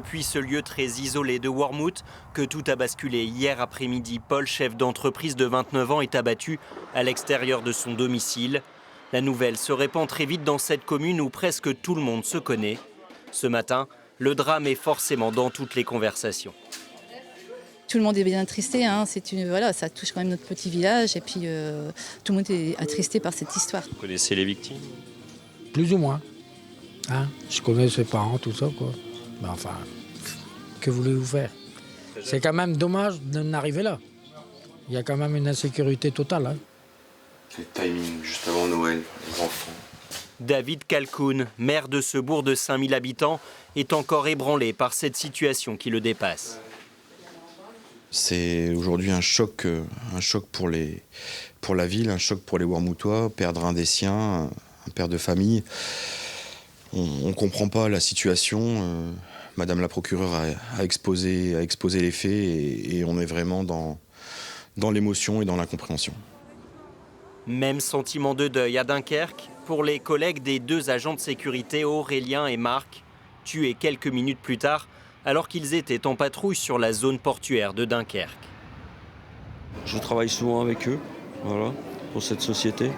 Depuis ce lieu très isolé de Wormhout, que tout a basculé hier après-midi, Paul, chef d'entreprise de 29 ans, est abattu à l'extérieur de son domicile. La nouvelle se répand très vite dans cette commune où presque tout le monde se connaît. Ce matin, le drame est forcément dans toutes les conversations. Tout le monde est bien attristé, hein. Voilà, ça touche quand même notre petit village et puis tout le monde est attristé par cette histoire. Vous connaissez les victimes? Plus ou moins. Hein, je connais ses parents, tout ça, quoi. Mais enfin, que voulez-vous faire? C'est quand même dommage d'en arriver là. Il y a quand même une insécurité totale. Hein. C'est le timing, juste avant Noël, les enfants. David Calcoun, maire de ce bourg de 5000 habitants, est encore ébranlé par cette situation qui le dépasse. C'est aujourd'hui un choc pour la ville, un choc pour les Wormhoutois, perdre un des siens, un père de famille. On ne comprend pas la situation. Madame la procureure a exposé les faits et on est vraiment dans l'émotion et dans l'incompréhension. Même sentiment de deuil à Dunkerque pour les collègues des deux agents de sécurité, Aurélien et Marc, tués quelques minutes plus tard alors qu'ils étaient en patrouille sur la zone portuaire de Dunkerque. Je travaille souvent avec eux, voilà, pour cette société.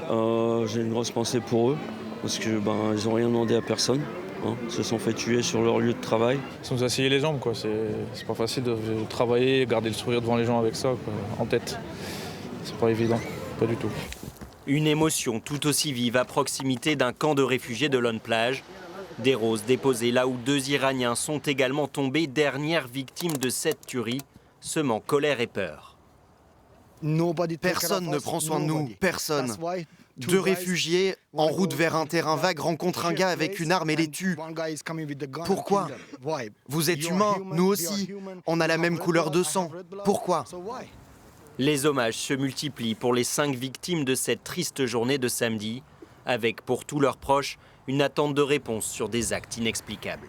J'ai une grosse pensée pour eux, parce que ils n'ont rien demandé à personne. Hein. Ils se sont fait tuer sur leur lieu de travail. Ils nous ont essayé les jambes, quoi. C'est pas facile de travailler, garder le sourire devant les gens avec ça, quoi, en tête. C'est pas évident, pas du tout. Une émotion tout aussi vive à proximité d'un camp de réfugiés de Lone-Plage. Des roses déposées là où 2 Iraniens sont également tombés, dernières victimes de cette tuerie, semant colère et peur. Personne ne prend soin de nous, personne. 2 réfugiés en route vers un terrain vague rencontrent un gars avec une arme et les tuent. Pourquoi? Vous êtes humains, nous aussi. On a la même couleur de sang. Pourquoi? Les hommages se multiplient pour les 5 victimes de cette triste journée de samedi, avec pour tous leurs proches une attente de réponse sur des actes inexplicables.